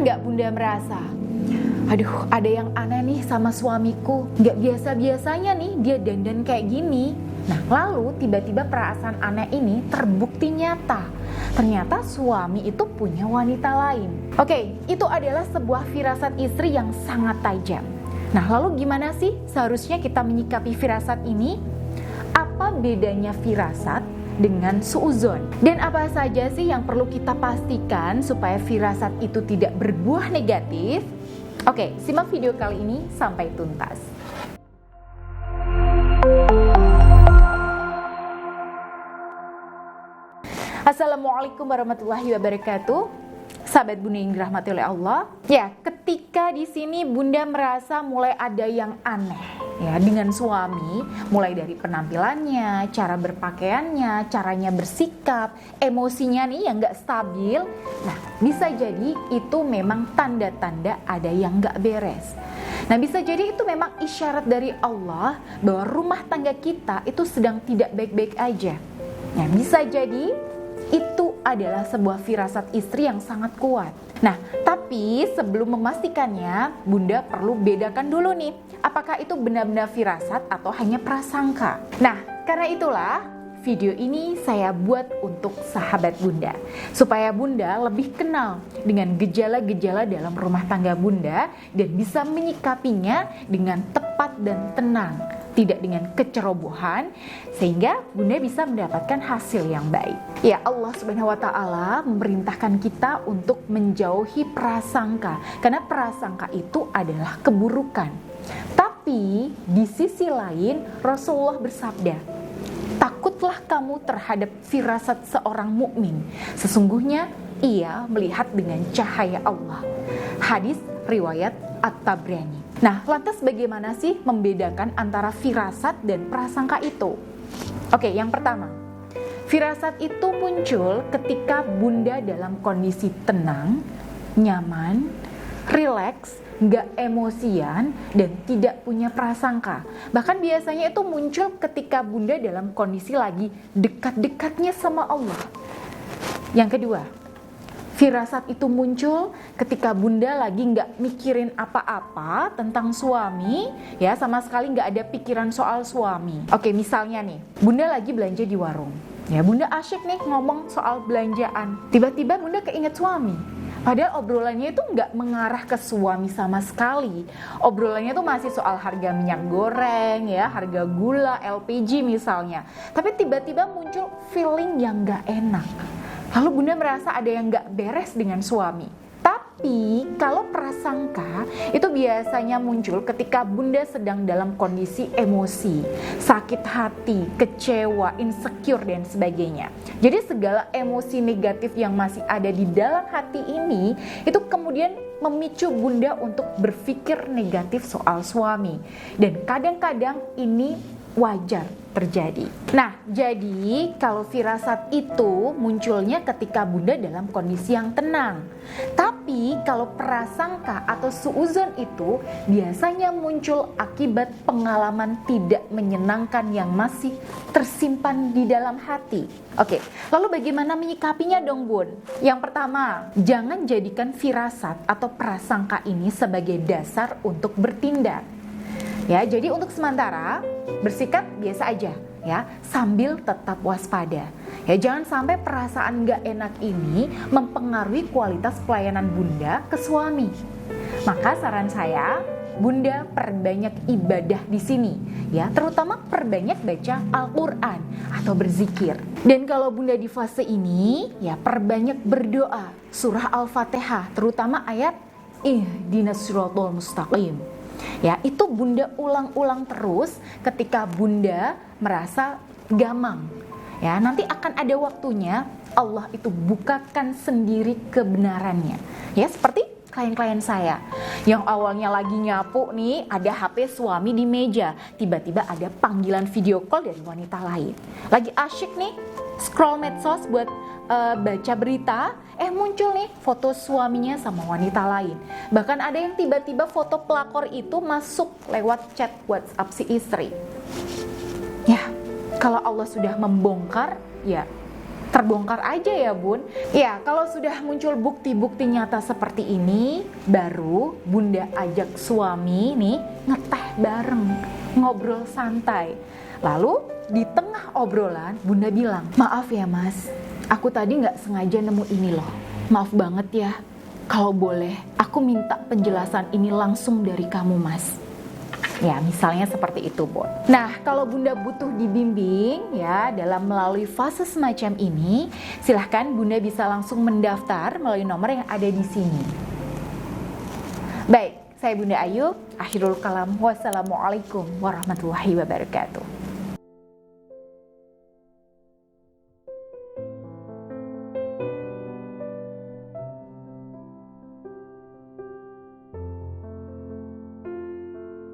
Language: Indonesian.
nggak Bunda merasa, aduh ada yang aneh nih sama suamiku, nggak biasa-biasanya nih dia dandan kayak gini. Nah lalu tiba-tiba perasaan aneh ini terbukti nyata. Ternyata suami itu punya wanita lain. Oke, itu adalah sebuah firasat istri yang sangat tajam. Nah lalu gimana sih seharusnya kita menyikapi firasat ini? Apa bedanya firasat dengan suudzon? Dan apa saja sih yang perlu kita pastikan supaya firasat itu tidak berbuah negatif? Oke, simak video kali ini sampai tuntas. Assalamualaikum warahmatullahi wabarakatuh. Sahabat Bunda yang dirahmati oleh Allah. Ya, ketika di sini Bunda merasa mulai ada yang aneh ya dengan suami, mulai dari penampilannya, cara berpakaiannya, caranya bersikap, emosinya nih yang gak stabil. Nah, bisa jadi itu memang tanda-tanda ada yang gak beres. Nah, bisa jadi itu memang isyarat dari Allah bahwa rumah tangga kita itu sedang tidak baik-baik aja. Nah, bisa jadi itu adalah sebuah firasat istri yang sangat kuat. Nah, tapi sebelum memastikannya, Bunda perlu bedakan dulu nih, apakah itu benar-benar firasat atau hanya prasangka. Nah, karena itulah video ini saya buat untuk sahabat Bunda, supaya Bunda lebih kenal dengan gejala-gejala dalam rumah tangga Bunda dan bisa menyikapinya dengan tepat dan tenang, tidak dengan kecerobohan, sehingga Bunda bisa mendapatkan hasil yang baik. Ya, Allah Subhanahu wa Ta'ala memerintahkan kita untuk menjauhi prasangka, karena prasangka itu adalah keburukan. Tapi di sisi lain Rasulullah bersabda, takutlah kamu terhadap firasat seorang mukmin, sesungguhnya ia melihat dengan cahaya Allah. Hadis riwayat At-Tabrani. Nah, lantas bagaimana sih membedakan antara firasat dan prasangka itu? Oke, yang pertama, firasat itu muncul ketika Bunda dalam kondisi tenang, nyaman, rileks, gak emosian, dan tidak punya prasangka. Bahkan biasanya itu muncul ketika Bunda dalam kondisi lagi dekat-dekatnya sama Allah. Yang kedua, firasat itu muncul ketika Bunda lagi gak mikirin apa-apa tentang suami, ya sama sekali gak ada pikiran soal suami. Oke, misalnya nih, Bunda lagi belanja di warung. Ya, Bunda asyik nih ngomong soal belanjaan. Tiba-tiba Bunda keinget suami. Padahal obrolannya itu nggak mengarah ke suami sama sekali. Obrolannya itu masih soal harga minyak goreng, ya, harga gula, LPG misalnya. Tapi tiba-tiba muncul feeling yang nggak enak. Lalu Bunda merasa ada yang nggak beres dengan suami. Tapi kalau prasangka itu biasanya muncul ketika Bunda sedang dalam kondisi emosi, sakit hati, kecewa, insecure, dan sebagainya. Jadi segala emosi negatif yang masih ada di dalam hati ini itu kemudian memicu Bunda untuk berpikir negatif soal suami. Dan kadang-kadang ini wajar terjadi. Nah, jadi kalau firasat itu munculnya ketika Bunda dalam kondisi yang tenang. Tapi kalau prasangka atau suudzon itu biasanya muncul akibat pengalaman tidak menyenangkan yang masih tersimpan di dalam hati. Oke, lalu bagaimana menyikapinya dong, Bun? Yang pertama, jangan jadikan firasat atau prasangka ini sebagai dasar untuk bertindak. Ya, jadi untuk sementara bersikap biasa aja, ya, sambil tetap waspada. Ya, jangan sampai perasaan gak enak ini mempengaruhi kualitas pelayanan Bunda ke suami. Maka saran saya, Bunda perbanyak ibadah di sini, ya, terutama perbanyak baca Al-Quran atau berzikir. Dan kalau Bunda di fase ini, ya, perbanyak berdoa surah Al-Fatihah, terutama ayat Ihdinas Shiratal Mustaqim. Ya, itu Bunda ulang-ulang terus ketika Bunda merasa gamang. Ya, nanti akan ada waktunya Allah itu bukakan sendiri kebenarannya. Ya, seperti klien-klien saya yang awalnya lagi nyapu nih, ada HP suami di meja, tiba-tiba ada panggilan video call dari wanita lain. Lagi asyik nih scroll medsos buat baca berita, muncul nih foto suaminya sama wanita lain. Bahkan ada yang tiba-tiba foto pelakor itu masuk lewat chat WhatsApp si istri. Ya, kalau Allah sudah membongkar, ya terbongkar aja ya bun. Ya, kalau sudah muncul bukti-bukti nyata seperti ini, baru bunda ajak suami nih ngeteh bareng, ngobrol santai. Lalu di tengah obrolan bunda bilang, maaf ya mas, aku tadi nggak sengaja nemu ini loh. Maaf banget ya, kalau boleh aku minta penjelasan ini langsung dari kamu mas. Ya, misalnya seperti itu, Bun. Nah, kalau Bunda butuh dibimbing ya dalam melalui fase semacam ini, silahkan Bunda bisa langsung mendaftar melalui nomor yang ada di sini. Baik, saya Bunda Ayu. Akhirul kalam. Wassalamualaikum warahmatullahi wabarakatuh.